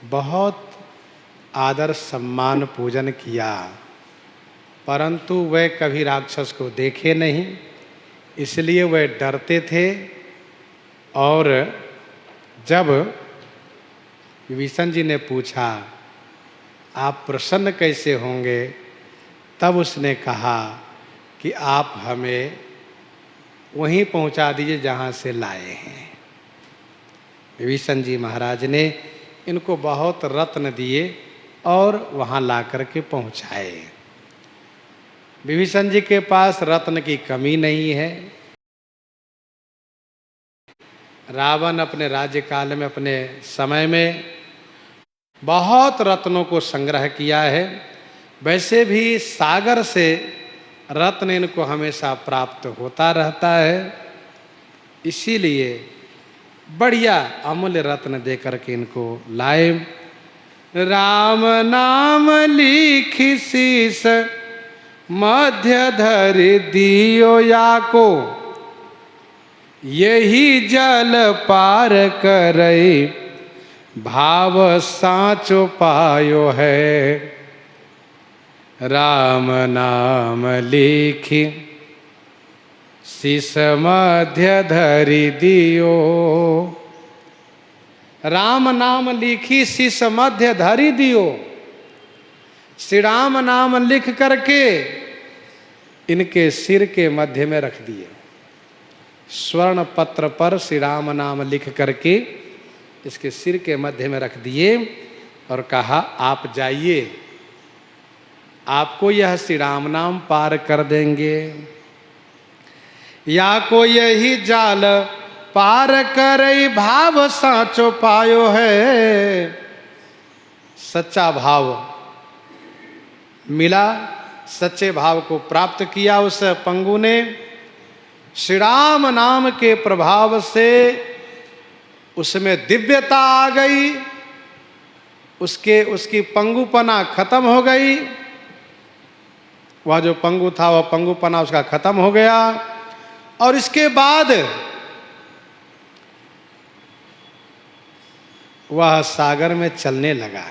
बहुत आदर सम्मान पूजन किया, परंतु वे कभी राक्षस को देखे नहीं, इसलिए वे डरते थे। और जब विभीषण जी ने पूछा आप प्रसन्न कैसे होंगे, तब उसने कहा कि आप हमें वहीं पहुंचा दीजिए जहां से लाए हैं। विभीषण जी महाराज ने इनको बहुत रत्न दिए और वहां ला करके पहुंचाए। विभीषण जी के पास रत्न की कमी नहीं है। रावण अपने राज्यकाल में, अपने समय में बहुत रत्नों को संग्रह किया है। वैसे भी सागर से रत्न इनको हमेशा प्राप्त होता रहता है, इसीलिए बढ़िया अमूल्य रत्न दे करके इनको लाए। राम नाम लिखि शीस मध्य धर दियो याको, यही जल पार करई भाव साचो पायो है। राम नाम लिखि शीस मध्य धरि दियो। राम नाम लिखी शीस मध्य धरि दियो। श्री राम नाम लिख करके इनके सिर के मध्य में रख दिए। स्वर्ण पत्र पर श्री राम नाम लिख करके इसके सिर के मध्य में रख दिए और कहा आप जाइए, आपको यह श्री राम नाम पार कर देंगे। या को यही जाल पार करई भाव साचो पायो है। सच्चा भाव मिला, सच्चे भाव को प्राप्त किया उस पंगु ने। श्री राम नाम के प्रभाव से उसमें दिव्यता आ गई, उसकी पंगुपना खत्म हो गई। वह जो पंगु था वह पंगुपना उसका खत्म हो गया। और इसके बाद वह सागर में चलने लगा।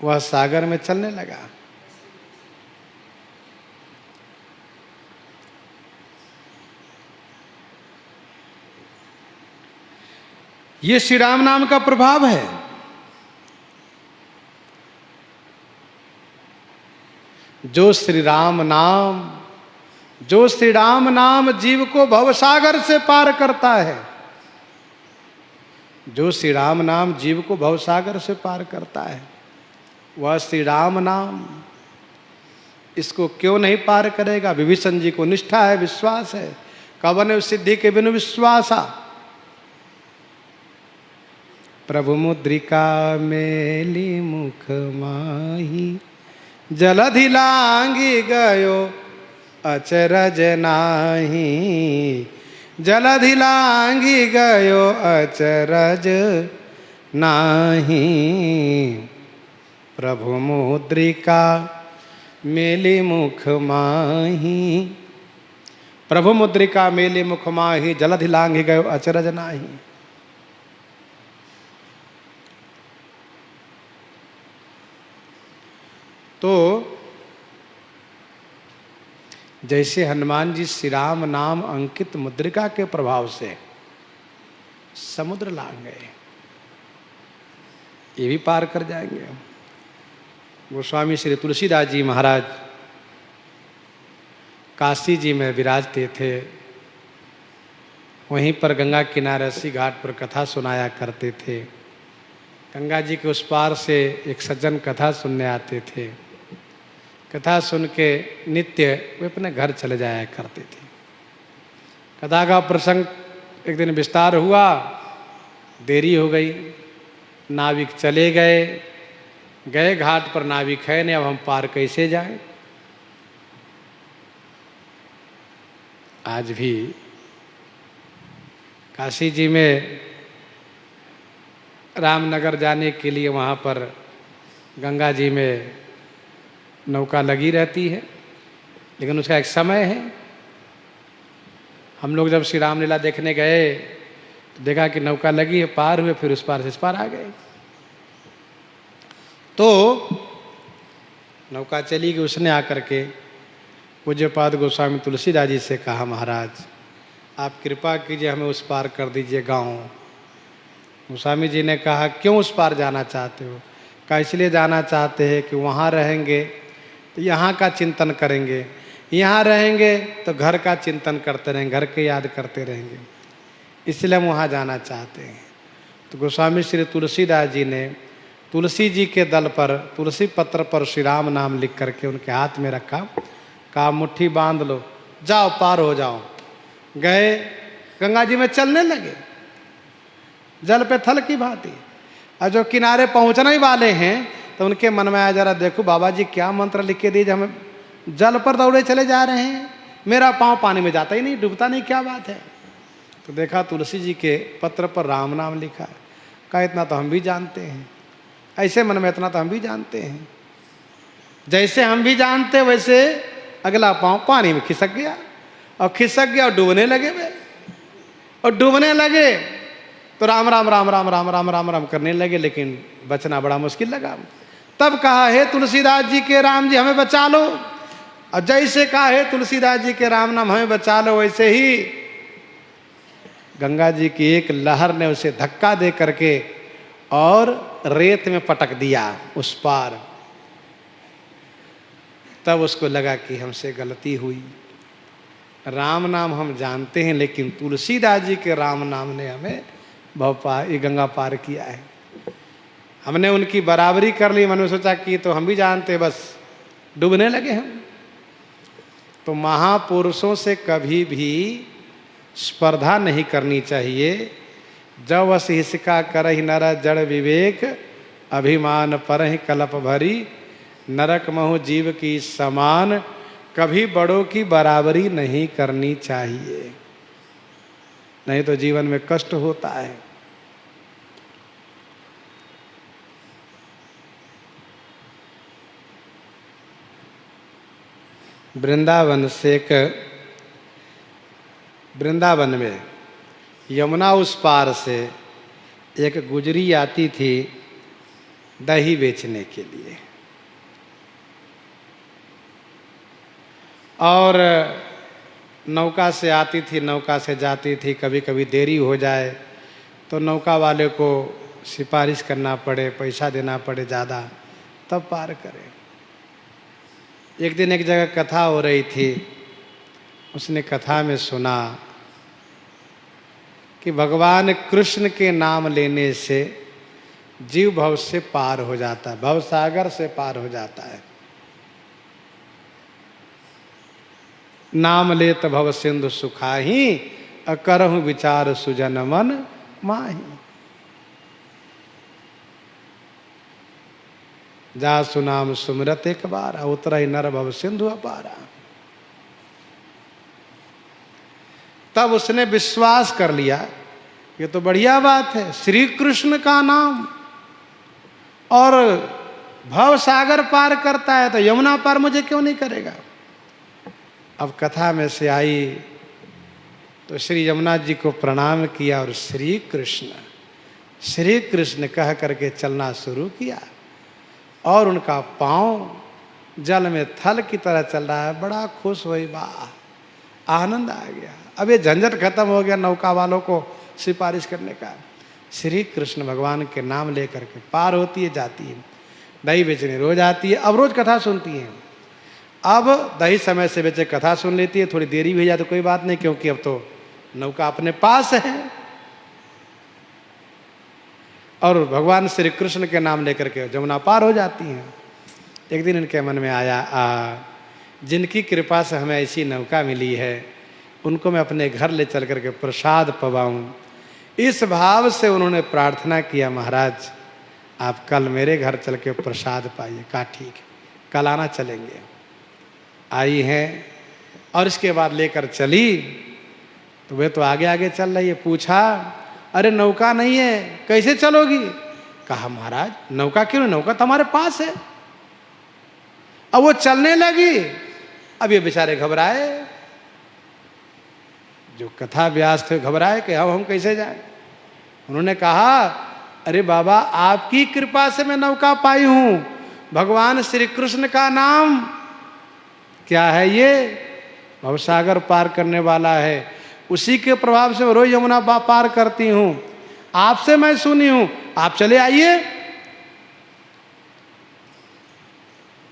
वह सागर में चलने लगा। ये श्री राम नाम का प्रभाव है। जो श्री राम नाम जीव को भवसागर से पार करता है। जो श्री राम नाम जीव को भवसागर से पार करता है, वह श्री राम नाम इसको क्यों नहीं पार करेगा। विभीषण जी को निष्ठा है, विश्वास है। कवन सिद्धि के बिनु विश्वासा। प्रभु मुद्रिका मेली मुख माही, जलधि लांगी गयो अचरज नाही। जलधि लांगी गयो अचरज नाही। प्रभु मुद्रिका मेली मुख माही। प्रभु मुद्रिका मेली मुख माही, जलधि लांगी गयो अचरज नाही। तो जैसे हनुमान जी श्री राम नाम अंकित मुद्रिका के प्रभाव से समुद्र लांग गए, ये भी पार कर जाएंगे। गोस्वामी श्री तुलसीदास जी महाराज काशी जी में विराजते थे। वहीं पर गंगा किनारे सी घाट पर कथा सुनाया करते थे। गंगा जी के उस पार से एक सज्जन कथा सुनने आते थे। कथा सुन के नित्य वे अपने घर चले जाया करते थे। कथा का प्रसंग एक दिन विस्तार हुआ, देरी हो गई, नाविक चले गए घाट पर नाविक है नहीं, अब हम पार कैसे जाएं। आज भी काशी जी में रामनगर जाने के लिए वहाँ पर गंगा जी में नौका लगी रहती है, लेकिन उसका एक समय है। हम लोग जब श्री रामलीला देखने गए तो देखा कि नौका लगी है, पार हुए, फिर उस पार से इस पार आ गए। तो नौका चली गई, उसने आकर के पूज्यपाद गोस्वामी तुलसीदास जी से कहा, महाराज आप कृपा कीजिए, हमें उस पार कर दीजिए गांव। गोस्वामी जी ने कहा, क्यों उस पार जाना चाहते हो? कहा, इसलिए जाना चाहते हैं कि वहाँ रहेंगे तो यहाँ का चिंतन करेंगे, यहाँ रहेंगे तो घर का चिंतन करते रहेंगे, घर के याद करते रहेंगे, इसलिए हम वहाँ जाना चाहते हैं। तो गोस्वामी श्री तुलसीदास जी ने तुलसी जी के दल पर, तुलसी पत्र पर श्री राम नाम लिख करके उनके हाथ में रखा, कहा मुट्ठी बांध लो, जाओ पार हो जाओ। गए, गंगा जी में चलने लगे जल पे थल की भांति। और जो किनारे पहुंचने ही वाले हैं तो उनके मन में आया, जरा देखो बाबा जी क्या मंत्र लिख के दीजिए, हमें जल पर दौड़े चले जा रहे हैं, मेरा पांव पानी में जाता ही नहीं, डूबता नहीं, क्या बात है। तो देखा तुलसी जी के पत्र पर राम नाम लिखा। कहा, इतना तो हम भी जानते हैं। ऐसे मन में, इतना तो हम भी जानते हैं। जैसे हम भी जानते वैसे अगला पांव पानी में खिसक गया, और खिसक गया और डूबने लगे वे। और डूबने लगे तो राम राम राम राम राम राम राम राम करने लगे, लेकिन बचना बड़ा मुश्किल लगा। तब कहा, हे तुलसीदास जी के राम जी हमें बचा लो। और जैसे कहा, हे तुलसीदास जी के राम नाम हमें बचा लो, वैसे ही गंगा जी की एक लहर ने उसे धक्का दे करके और रेत में पटक दिया उस पार। तब उसको लगा कि हमसे गलती हुई, राम नाम हम जानते हैं, लेकिन तुलसीदास जी के राम नाम ने हमें भव पार, ये गंगा पार किया है। हमने उनकी बराबरी कर ली, मन में सोचा कि तो हम भी जानते, बस डूबने लगे हम। तो महापुरुषों से कभी भी स्पर्धा नहीं करनी चाहिए। जब वस हिसका करहि नर जड़ विवेक, अभिमान परहि कलप भरी, नरक महु जीव की समान, कभी बड़ों की बराबरी नहीं करनी चाहिए, नहीं तो जीवन में कष्ट होता है। वृंदावन से वृंदावन में यमुना उस पार से एक गुजरी आती थी दही बेचने के लिए, और नौका से आती थी, नौका से जाती थी। कभी कभी देरी हो जाए तो नौका वाले को सिफारिश करना पड़े, पैसा देना पड़े ज़्यादा, तब पार करे। एक दिन एक जगह कथा हो रही थी, उसने कथा में सुना कि भगवान कृष्ण के नाम लेने से जीव भव से पार हो जाता है, भव सागर से पार हो जाता है। नाम लेत भव सिंधु सुखाही, अकरहु विचार सुजन मन माही। जा सुनाम सुमिरत एक बार, उतरहि नर भव सिंधु अपारा। तब उसने विश्वास कर लिया, ये तो बढ़िया बात है, श्री कृष्ण का नाम और भव सागर पार करता है, तो यमुना पार मुझे क्यों नहीं करेगा। अब कथा में से आई तो श्री यमुना जी को प्रणाम किया और श्री कृष्ण कह करके चलना शुरू किया, और उनका पांव जल में थल की तरह चल रहा है। बड़ा खुश हुई, वाह, आनंद आ गया। अब ये झंझट खत्म हो गया नौका वालों को सिफारिश करने का। श्री कृष्ण भगवान के नाम लेकर के पार होती है, जाती है। दही बेचने रोज आती है, अब रोज कथा सुनती है। अब दही समय से बेचे कथा सुन लेती है, थोड़ी देरी भी हो जाए तो कोई बात नहीं, क्योंकि अब तो नौका अपने पास है। और भगवान श्री कृष्ण के नाम लेकर के जमुना पार हो जाती हैं। एक दिन इनके मन में आया, जिनकी कृपा से हमें ऐसी नौका मिली है, उनको मैं अपने घर ले चल करके प्रसाद पवाऊं। इस भाव से उन्होंने प्रार्थना किया, महाराज आप कल मेरे घर चल के प्रसाद पाइए। कहा ठीक है, कल आना, चलेंगे। आई हैं और इसके बाद लेकर चली तो वे तो आगे आगे चल रही है। पूछा, अरे नौका नहीं है, कैसे चलोगी? कहा, महाराज नौका क्यों नहीं, नौका तो हमारे पास है। अब वो चलने लगी। अब ये बेचारे घबराए, जो कथा व्यास थे घबराए कि अब हम कैसे जाएं। उन्होंने कहा, अरे बाबा, आपकी कृपा से मैं नौका पाई हूं, भगवान श्री कृष्ण का नाम क्या है, ये भवसागर पार करने वाला है, उसी के प्रभाव से रोज यमुना पार करती हूं, आपसे मैं सुनी हूं, आप चले आइए।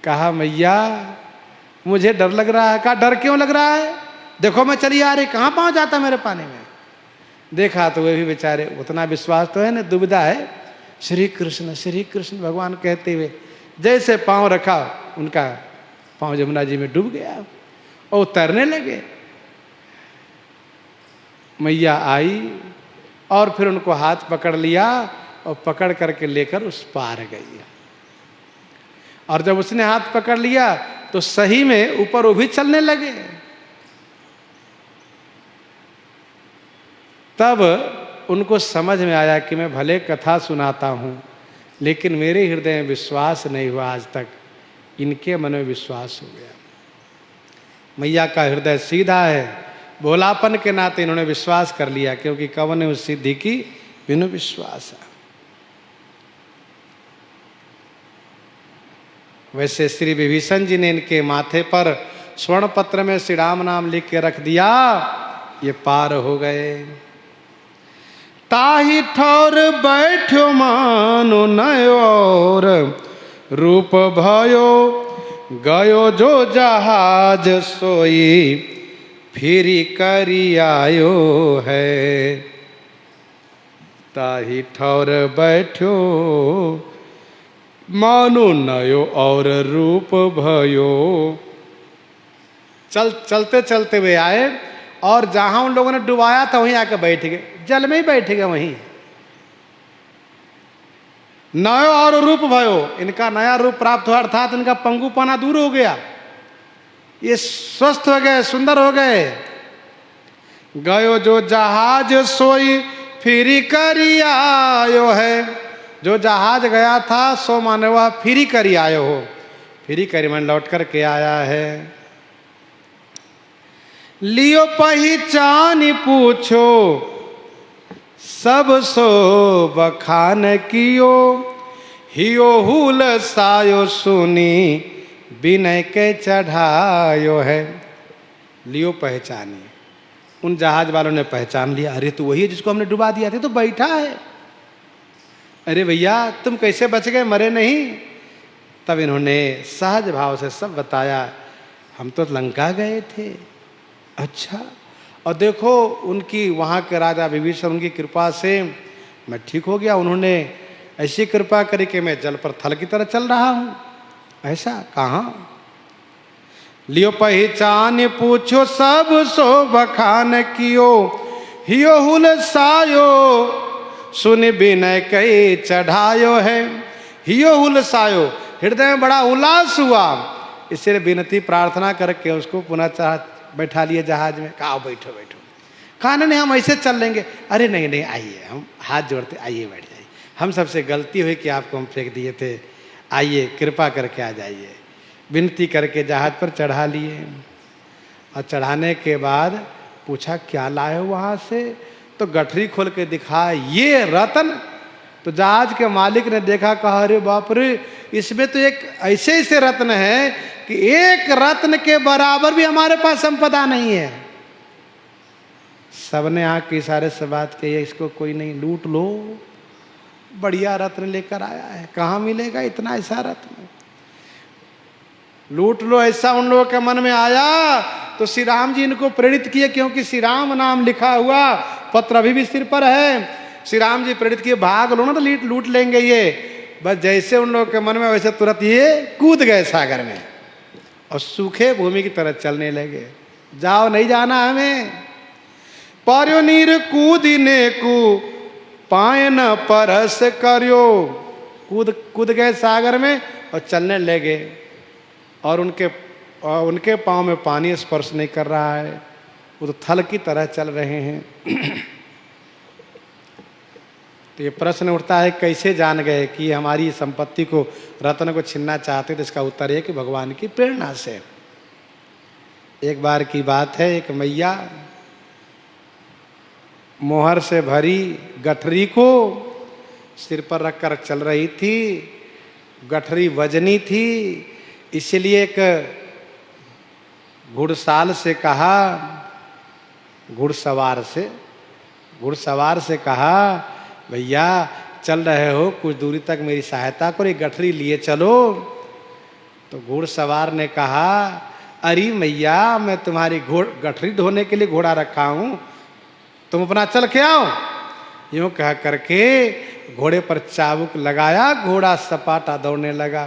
कहा, मैया मुझे डर लग रहा है। कहा, डर क्यों लग रहा है, देखो मैं चली आ रही, कहां पहुंच जाता मेरे पानी में। देखा तो वे भी बेचारे, उतना विश्वास तो है ना, दुविधा है। श्री कृष्ण भगवान कहते हुए जैसे पांव रखा, उनका पांव यमुना जी में डूब गया और तैरने लगे। मैया आई और फिर उनको हाथ पकड़ लिया और पकड़ करके लेकर उस पार गई। और जब उसने हाथ पकड़ लिया तो सही में ऊपर वो भी चलने लगे। तब उनको समझ में आया कि मैं भले कथा सुनाता हूं, लेकिन मेरे हृदय में विश्वास नहीं हुआ आज तक, इनके मन में विश्वास हो गया। मैया का हृदय सीधा है, भोलापन के नाते इन्होंने विश्वास कर लिया, क्योंकि कवन ने उस सिद्धि की बिनु विश्वास। वैसे श्री विभीषण जी ने इनके माथे पर स्वर्ण पत्र में श्री राम नाम लिख के रख दिया, ये पार हो गए। ताही ठौर बैठो मानो नयो और रूप भयो, गयो जो जहाज सोई फिरी करी आयो है। ताही ठौर बैठो मानो नयो और रूप भयो। चलते चलते वे आए और जहां उन लोगों ने डुबाया था वहीं आकर बैठ गए, जल में ही बैठ गए वहीं। नयो और रूप भयो, इनका नया रूप प्राप्त हुआ, अर्थात इनका पंगुपना दूर हो गया, ये स्वस्थ हो गए, सुंदर हो गए। गयो जो जहाज सोई फिरी करी आयो है, जो जहाज गया था सो माने वह फिरी करी आयो हो, फिरी करी मन लौट कर के आया है। लियो पहचान पूछो सब सो बखान कियो, हियो हुल सायो सुनी विनय के चढ़ायो है। लियो पहचानी, उन जहाज वालों ने पहचान लिया, अरे तो वही है जिसको हमने डुबा दिया था, तो बैठा है। अरे भैया तुम कैसे बच गए, मरे नहीं। तब इन्होंने सहज भाव से सब बताया, हम तो लंका गए थे। अच्छा, और देखो उनकी वहाँ के राजा विभीषण, उनकी कृपा से मैं ठीक हो गया, उन्होंने ऐसी कृपा करी कि मैं जल पर थल की तरह चल रहा हूँ। ऐसा कहाँ। लियो पहचान पूछो सब सो बखान कियो, हियो हुल सायो सुन विनय कई चढ़ायो है। हियो हुल सायो, हृदय में बड़ा उल्लास हुआ, इसलिए विनती प्रार्थना करके उसको पुनः बैठा लिए जहाज में। कहा बैठो बैठो। कहा नहीं हम ऐसे चल लेंगे। अरे नहीं नहीं आइए, हम हाथ जोड़ते, आइए बैठ जाइए, हम सबसे गलती हुई कि आपको हम फेंक दिए थे, आइए कृपा करके आ जाइए। विनती करके जहाज पर चढ़ा लिए और चढ़ाने के बाद पूछा क्या लाए हो वहाँ से, तो गठरी खोल के दिखा, ये रत्न। तो जहाज के मालिक ने देखा, कहा अरे बाप रे, इसमें तो एक ऐसे ऐसे रत्न है कि एक रत्न के बराबर भी हमारे पास संपदा नहीं है। सबने आंख के इशारे से बात कही, इसको कोई नहीं, लूट लो, बढ़िया रत्न लेकर आया है, कहाँ मिलेगा इतना ऐसा रत्न, लूट लो। ऐसा उन लोगों के मन में आया तो श्री राम जी इनको प्रेरित किए, क्योंकि श्री राम नाम लिखा हुआ पत्र अभी भी सिर पर है। श्री राम जी प्रेरित किए, भाग लो ना तो लूट लेंगे ये। बस जैसे उन लोगों के मन में, वैसे तुरंत ये कूद गए सागर में और सूखे भूमि की तरह चलने लगे। जाओ, नहीं जाना हमें। पर्यो नीर कूदिने को पाए न परस करियो, कूद गए सागर में और चलने लगे, और उनके पांव में पानी स्पर्श नहीं कर रहा है, वो तो थल की तरह चल रहे हैं। तो ये प्रश्न उठता है, कैसे जान गए कि हमारी संपत्ति को, रत्न को छीनना चाहते? तो इसका उत्तर है कि भगवान की प्रेरणा से। एक बार की बात है, एक मैया मोहर से भरी गठरी को सिर पर रखकर चल रही थी। गठरी वजनी थी, इसलिए एक घुड़साल से कहा, घुड़सवार से कहा, भैया चल रहे हो, कुछ दूरी तक मेरी सहायता करो, ये गठरी लिए चलो। तो घुड़सवार ने कहा, अरे मैया मैं तुम्हारी गठरी ढोने के लिए घोड़ा रखा हूं, तुम अपना चल के आओ। यूं कह करके घोड़े पर चाबुक लगाया, घोड़ा सपाटा दौड़ने लगा।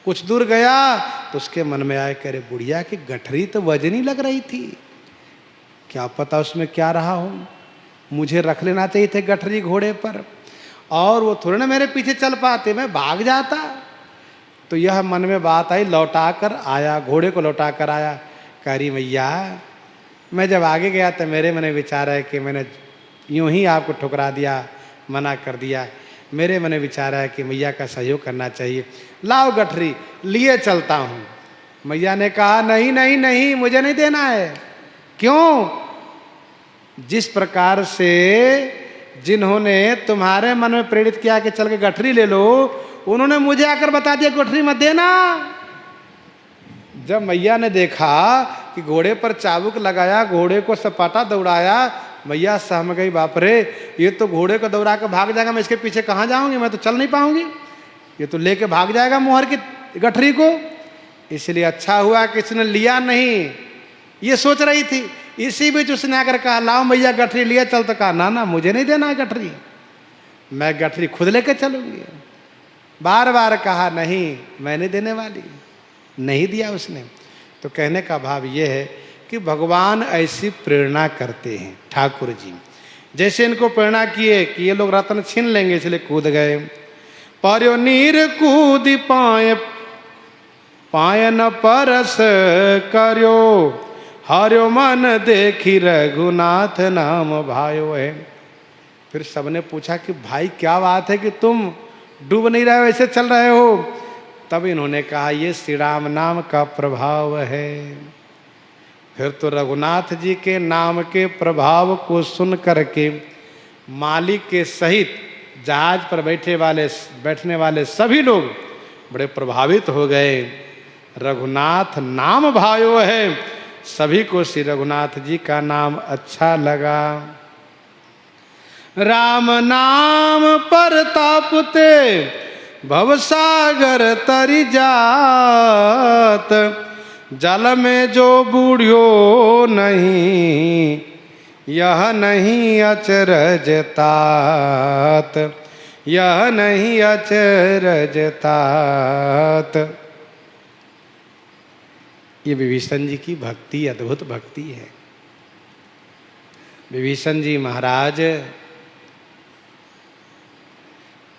कुछ दूर गया तो उसके मन में आया, करे बुढ़िया की गठरी तो वजनी लग रही थी, क्या पता उसमें क्या रहा हो, मुझे रख लेना चाहिए थे गठरी घोड़े पर, और वो थोड़े ना मेरे पीछे चल पाते, मैं भाग जाता। तो यह मन में बात आई, लौटा कर आया, घोड़े को लौटा कर आया। करी मैया मैं जब आगे गया तो मेरे मन में विचार है कि मैंने यूं ही आपको ठुकरा दिया, मना कर दिया। मेरे मन में विचार है कि मैया का सहयोग करना चाहिए, लाओ गठरी लिए चलता हूँ। मैया ने कहा, नहीं नहीं नहीं, मुझे नहीं देना है। क्यों? जिस प्रकार से जिन्होंने तुम्हारे मन में प्रेरित किया कि चल के गठरी ले लो, उन्होंने मुझे आकर बता दिया गठरी मत देना। जब मैया ने देखा कि घोड़े पर चाबुक लगाया, घोड़े को सपाटा दौड़ाया, मैया सहम गई, बाप रे ये तो घोड़े को दौड़ा कर भाग जाएगा, मैं इसके पीछे कहाँ जाऊंगी, मैं तो चल नहीं पाऊंगी, ये तो लेके भाग जाएगा मोहर की गठरी को। इसलिए अच्छा हुआ कि इसने लिया नहीं, ये सोच रही थी। इसी बीच उसने आकर कहा, लाओ मैया गठरी लिए चल। तो कहा, ना ना मुझे नहीं देना है गठरी, मैं गठरी खुद लेकर चलूंगी। बार बार कहा, नहीं मैं नहीं देने वाली, नहीं दिया उसने। तो कहने का भाव ये है कि भगवान ऐसी प्रेरणा करते हैं ठाकुर जी, जैसे इनको प्रेरणा किए कि ये लोग रत्न छीन लेंगे, इसलिए कूद गए। पर्यो नीर कूद पाय न परस कर्यो, हर्यो मन देखी रघुनाथ नाम भायो है। फिर सबने पूछा कि भाई क्या बात है कि तुम डूब नहीं रहे हो, ऐसे चल रहे हो? तब इन्होंने कहा, ये श्री राम नाम का प्रभाव है। फिर तो रघुनाथ जी के नाम के प्रभाव को सुन करके मालिक के सहित जहाज पर बैठने वाले सभी लोग बड़े प्रभावित हो गए। रघुनाथ नाम भायो है, सभी को श्री रघुनाथ जी का नाम अच्छा लगा। राम नाम पर तापते भवसागर तरि जात, जल में जो बूढ़ियो नहीं, यह नहीं अचरज तात, यह नहीं अचरज तात। ये विभीषण जी की भक्ति अद्भुत भक्ति है। विभीषण जी महाराज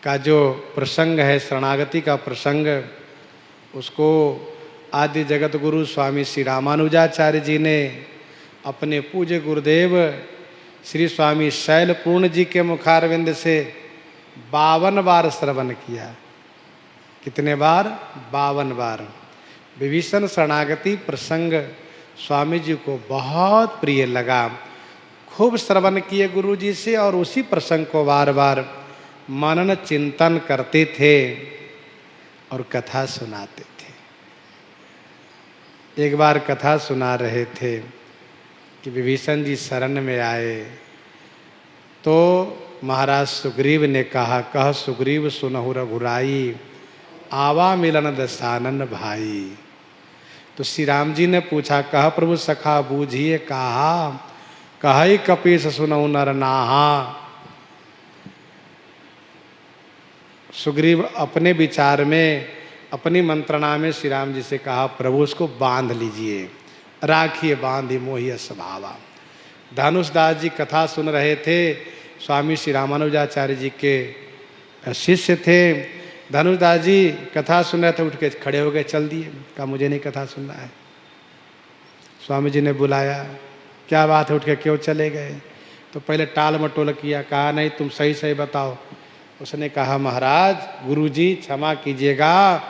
का जो प्रसंग है, शरणागति का प्रसंग, उसको आदि जगत गुरु स्वामी श्री रामानुजाचार्य जी ने अपने पूज्य गुरुदेव श्री स्वामी शैलपूर्ण जी के मुखारविंद से 52 बार श्रवण किया। कितने बार? 52 बार। विभीषण शरणागति प्रसंग स्वामी जी को बहुत प्रिय लगा, खूब श्रवण किए गुरु जी से, और उसी प्रसंग को बार बार मनन चिंतन करते थे और कथा सुनाते थे। एक बार कथा सुना रहे थे कि विभीषण जी शरण में आए तो महाराज सुग्रीव ने कहा, कह सुग्रीव सुनहु रघुराई, आवा मिलन दशानन भाई। तो श्री राम जी ने पूछा, कह प्रभु सखा बूझिए कहा, कहि कपीस सुनहु नर नाहा। सुग्रीव अपने विचार में, अपनी मंत्रणा में श्री राम जी से कहा, प्रभु उसको बांध लीजिए, राखिए बांधि मोहि स्वभावा। धनुषदास जी कथा सुन रहे थे, स्वामी श्री रामानुजाचार्य जी के शिष्य थे। धनुषदास जी कथा सुन रहे थे, उठ के खड़े हो गए, चल दिए, कहा मुझे नहीं कथा सुनना है। स्वामी जी ने बुलाया, क्या बात है, उठ के क्यों चले गए? तो पहले टाल मटोल किया, कहा नहीं तुम सही सही बताओ। उसने कहा, महाराज गुरुजी क्षमा कीजिएगा,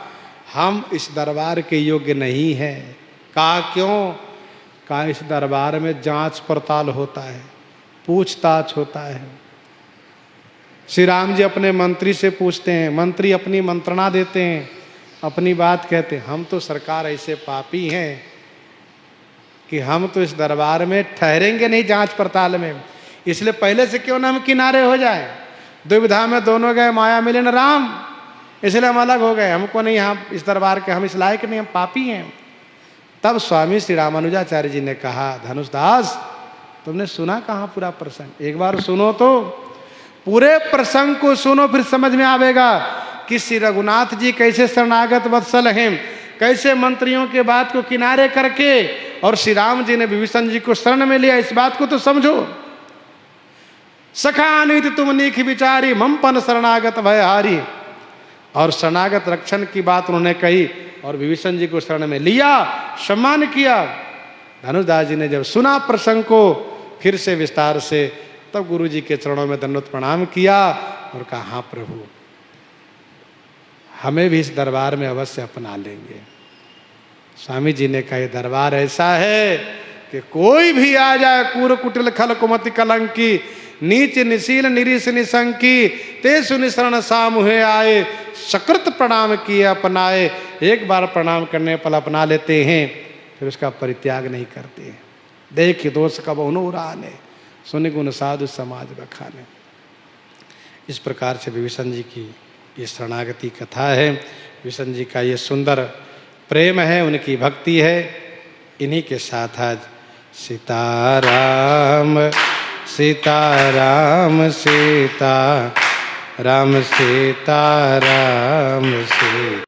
हम इस दरबार के योग्य नहीं हैं। कहा क्यों? कहा इस दरबार में जांच पड़ताल होता है, पूछताछ होता है। श्री राम जी अपने मंत्री से पूछते हैं, मंत्री अपनी मंत्रणा देते हैं, अपनी बात कहते हैं। हम तो सरकार ऐसे पापी हैं कि हम तो इस दरबार में ठहरेंगे नहीं जांच पड़ताल में, इसलिए पहले से क्यों ना हम किनारे हो जाए। दुविधा में दोनों गए, माया मिले न राम, इसलिए हम अलग हो गए। हमको नहीं, यहाँ इस दरबार के हम इस लायक नहीं, हम पापी हैं। तब स्वामी श्री रामानुजाचार्य जी ने कहा, धनुषदास तुमने सुना कहाँ पूरा प्रसंग? एक बार सुनो तो, पूरे प्रसंग को सुनो, फिर समझ में आवेगा कि श्री रघुनाथ जी कैसे शरणागत वत्सल हैं, कैसे मंत्रियों के बात को किनारे करके और श्री राम जी ने विभीषण जी को शरण में लिया। इस बात को तो समझो। सखानीति तुम नीख विचारी, ममपन शरणागत भयहारी। और शरणागत रक्षण की बात उन्होंने कही और विभीषण जी को शरण में लिया, सम्मान किया। धनुषदास जी ने जब सुना प्रसंग को फिर से विस्तार से, तब गुरु जी के चरणों में दंडवत प्रणाम किया और कहा, हाँ प्रभु, हमें भी इस दरबार में अवश्य अपना लेंगे। स्वामी जी ने कहा, ये दरबार ऐसा है कि कोई भी आ जाए, कूर कुटिल खल कुमति कलंकी, नीच निशील निरीश निशंकी, ते सुनिशरण सामुहे आए, सकृत प्रणाम किए अपनाए। एक बार प्रणाम करने पर अपना लेते हैं, फिर उसका परित्याग नहीं करते हैं। देख दोष कब उन्होंने, सुनि गुण साधु समाज बखाने। इस प्रकार से विभीषण जी की ये शरणागति कथा है, विभीषण जी का ये सुंदर प्रेम है, उनकी भक्ति है। इन्हीं के साथ आज सीताराम सीताराम सीता राम सीताराम सीता।